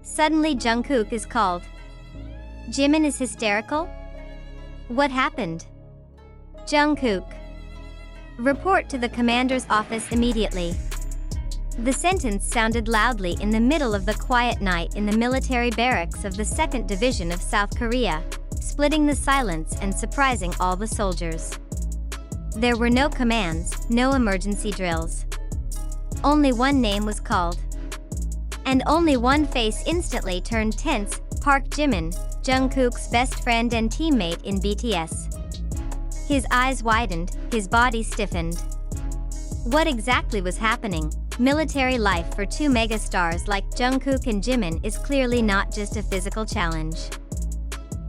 Suddenly Jungkook is called. Jimin is hysterical? What happened? Jungkook. Report to the commander's office immediately. The sentence sounded loudly in the middle of the quiet night in the military barracks of the 2nd Division of South Korea, splitting the silence and surprising all the soldiers. There were no commands, no emergency drills. Only one name was called. And only one face instantly turned tense: Park Jimin, Jungkook's best friend and teammate in BTS. His eyes widened, his body stiffened. What exactly was happening? Military life for two megastars like Jungkook and Jimin is clearly not just a physical challenge.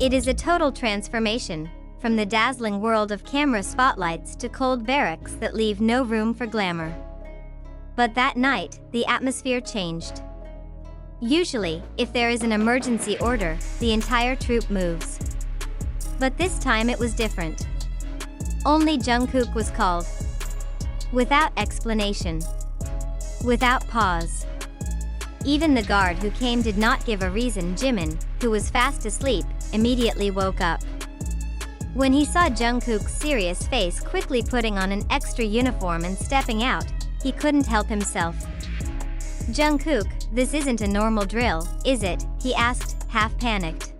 It is a total transformation, from the dazzling world of camera spotlights to cold barracks that leave no room for glamour. But that night, the atmosphere changed. Usually, if there is an emergency order, the entire troop moves. But this time it was different. Only Jungkook was called. Without explanation. Without pause. Even the guard who came did not give a reason. Jimin, who was fast asleep, immediately woke up. When he saw Jungkook's serious face quickly putting on an extra uniform and stepping out, he couldn't help himself. Jungkook, this isn't a normal drill, is it? He asked, half panicked.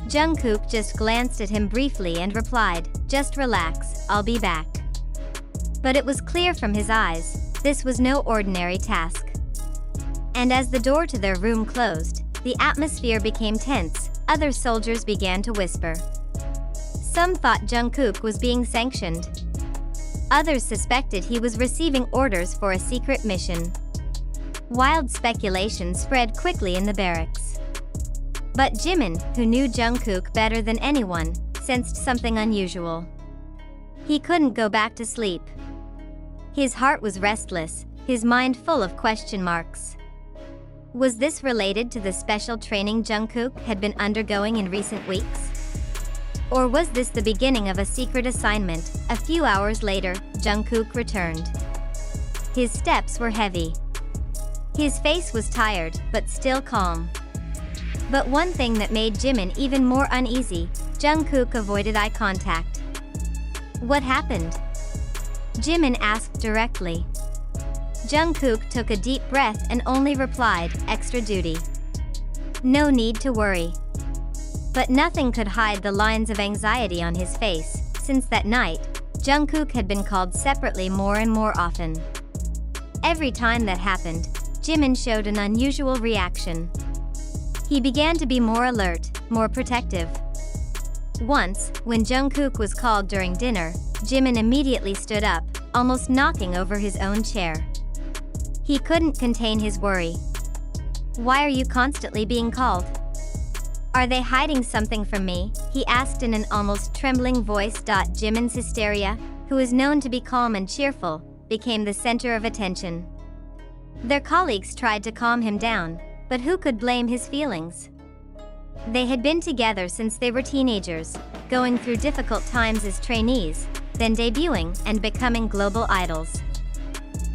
Jungkook just glanced at him briefly and replied, just relax, I'll be back. But it was clear from his eyes, this was no ordinary task. And as the door to their room closed, the atmosphere became tense. Other soldiers began to whisper. Some thought Jungkook was being sanctioned. Others suspected he was receiving orders for a secret mission. Wild speculation spread quickly in the barracks. But Jimin, who knew Jungkook better than anyone, sensed something unusual. He couldn't go back to sleep. His heart was restless, his mind full of question marks. Was this related to the special training Jungkook had been undergoing in recent weeks? Or was this the beginning of a secret assignment? A few hours later, Jungkook returned. His steps were heavy. His face was tired, but still calm. But one thing that made Jimin even more uneasy: Jungkook avoided eye contact. What happened? Jimin asked directly. Jungkook took a deep breath and only replied, extra duty. No need to worry. But nothing could hide the lines of anxiety on his face. Since that night, Jungkook had been called separately more and more often. Every time that happened, Jimin showed an unusual reaction. He began to be more alert, more protective. Once, when Jungkook was called during dinner, Jimin immediately stood up, almost knocking over his own chair. He couldn't contain his worry. Why are you constantly being called? Are they hiding something from me? He asked in an almost trembling voice. Jimin's hysteria, who is known to be calm and cheerful, became the center of attention. Their colleagues tried to calm him down, but who could blame his feelings? They had been together since they were teenagers, going through difficult times as trainees, then debuting and becoming global idols.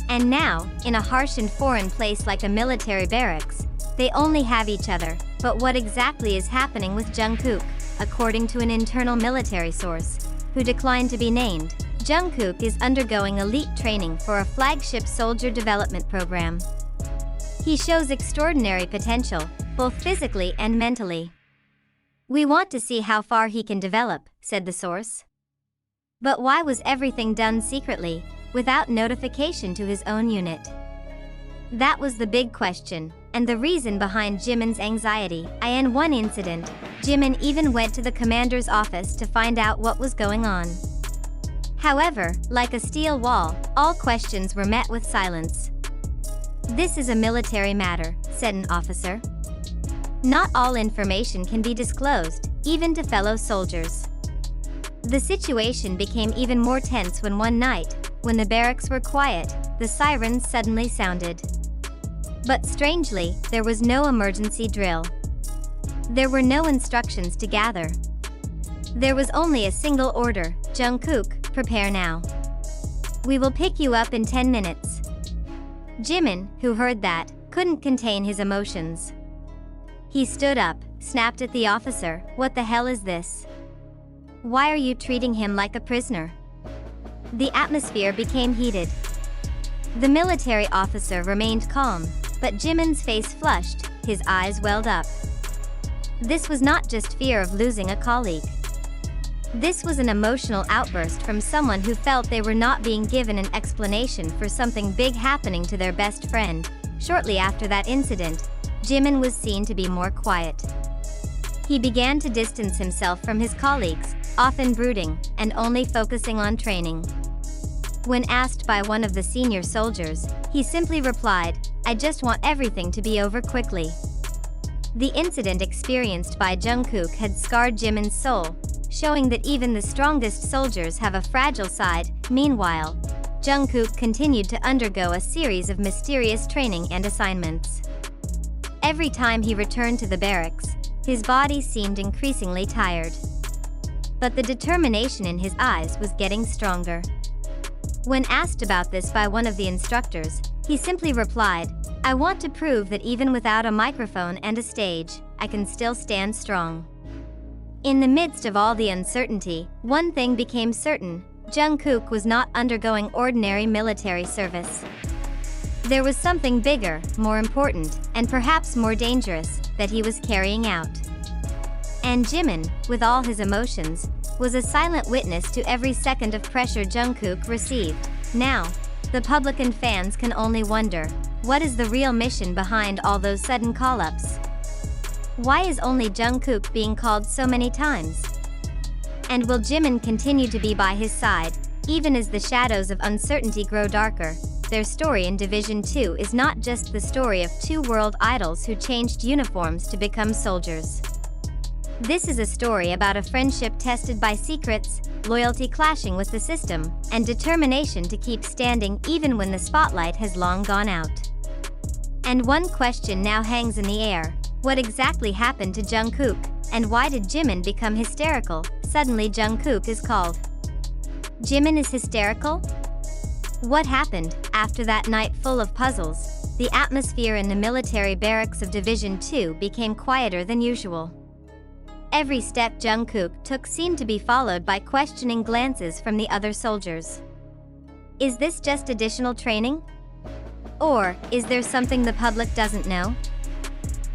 And now, in a harsh and foreign place like a military barracks, they only have each other. But what exactly is happening with Jungkook? According to an internal military source, who declined to be named, Jungkook is undergoing elite training for a flagship soldier development program. He shows extraordinary potential, both physically and mentally. We want to see how far he can develop, said the source. But why was everything done secretly, without notification to his own unit? That was the big question, and the reason behind Jimin's anxiety. In one incident, Jimin even went to the commander's office to find out what was going on. However, like a steel wall, all questions were met with silence. This is a military matter, said an officer. Not all information can be disclosed, even to fellow soldiers. The situation became even more tense when one night, when the barracks were quiet, the sirens suddenly sounded. But strangely, there was no emergency drill. There were no instructions to gather. There was only a single order: Jungkook, prepare now. We will pick you up in 10 minutes. Jimin, who heard that, couldn't contain his emotions. He stood up, snapped at the officer, "What the hell is this? Why are you treating him like a prisoner?" The atmosphere became heated. The military officer remained calm, but Jimin's face flushed, his eyes welled up. This was not just fear of losing a colleague. This was an emotional outburst from someone who felt they were not being given an explanation for something big happening to their best friend. Shortly after that incident, Jimin was seen to be more quiet. He began to distance himself from his colleagues, often brooding, and only focusing on training. When asked by one of the senior soldiers, he simply replied, "I just want everything to be over quickly." The incident experienced by Jungkook had scarred Jimin's soul, showing that even the strongest soldiers have a fragile side. Meanwhile, Jungkook continued to undergo a series of mysterious training and assignments. Every time he returned to the barracks, his body seemed increasingly tired. But the determination in his eyes was getting stronger. When asked about this by one of the instructors, he simply replied, "I want to prove that even without a microphone and a stage, I can still stand strong." In the midst of all the uncertainty, one thing became certain: Jungkook was not undergoing ordinary military service. There was something bigger, more important, and perhaps more dangerous, that he was carrying out. And Jimin, with all his emotions, was a silent witness to every second of pressure Jungkook received. Now, the public and fans can only wonder, what is the real mission behind all those sudden call-ups? Why is only Jungkook being called so many times? And will Jimin continue to be by his side, even as the shadows of uncertainty grow darker? Their story in Division 2 is not just the story of two world idols who changed uniforms to become soldiers. This is a story about a friendship tested by secrets, loyalty clashing with the system, and determination to keep standing even when the spotlight has long gone out. And one question now hangs in the air: what exactly happened to Jungkook, and why did Jimin become hysterical? Suddenly Jungkook is called. Jimin is hysterical? What happened? After that night full of puzzles, the atmosphere in the military barracks of Division 2 became quieter than usual. Every step Jungkook took seemed to be followed by questioning glances from the other soldiers. Is this just additional training? Or is there something the public doesn't know?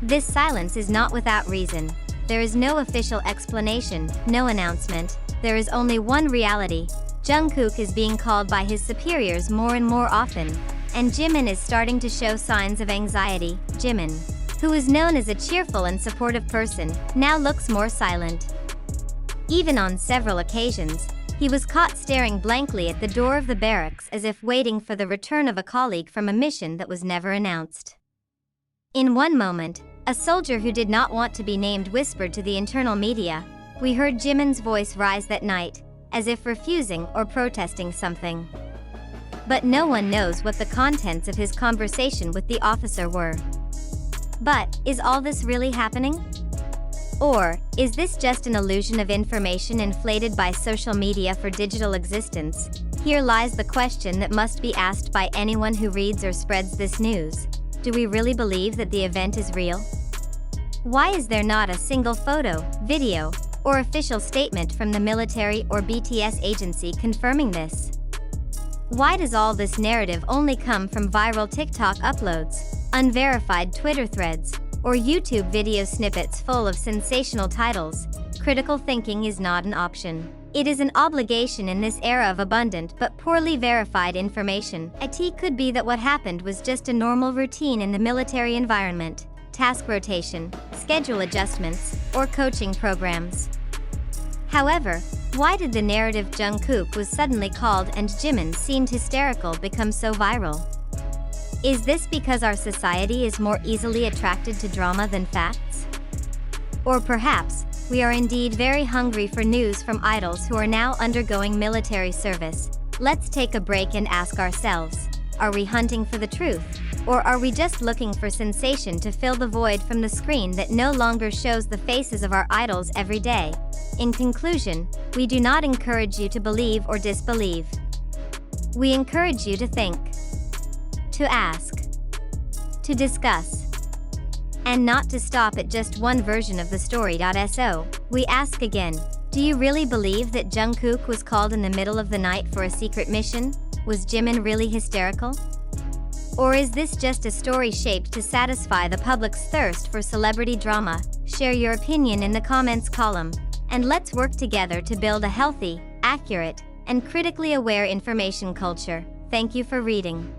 This silence is not without reason. There is no official explanation, no announcement. There is only one reality: Jungkook is being called by his superiors more and more often, and Jimin is starting to show signs of anxiety. Jimin, who is known as a cheerful and supportive person, now looks more silent. Even on several occasions, he was caught staring blankly at the door of the barracks as if waiting for the return of a colleague from a mission that was never announced. In one moment, a soldier who did not want to be named whispered to the internal media, "We heard Jimin's voice rise that night," as if refusing or protesting something. But no one knows what the contents of his conversation with the officer were. But, is all this really happening? Or, is this just an illusion of information inflated by social media for digital existence? Here lies the question that must be asked by anyone who reads or spreads this news. Do we really believe that the event is real? Why is there not a single photo, video, or official statement from the military or BTS agency confirming this? Why does all this narrative only come from viral TikTok uploads, unverified Twitter threads, or YouTube video snippets full of sensational titles? Critical thinking is not an option. It is an obligation in this era of abundant but poorly verified information. It could be that what happened was just a normal routine in the military environment: task rotation, schedule adjustments, or coaching programs. However, why did the narrative Jungkook was suddenly called and Jimin seemed hysterical become so viral? Is this because our society is more easily attracted to drama than facts? Or perhaps, we are indeed very hungry for news from idols who are now undergoing military service. Let's take a break and ask ourselves, are we hunting for the truth? Or are we just looking for sensation to fill the void from the screen that no longer shows the faces of our idols every day? In conclusion, we do not encourage you to believe or disbelieve. We encourage you to think, to ask, to discuss, And not to stop at just one version of the story. So, we ask again, do you really believe that Jungkook was called in the middle of the night for a secret mission? Was Jimin really hysterical? Or is this just a story shaped to satisfy the public's thirst for celebrity drama? Share your opinion in the comments column, and let's work together to build a healthy, accurate, and critically aware information culture. Thank you for reading.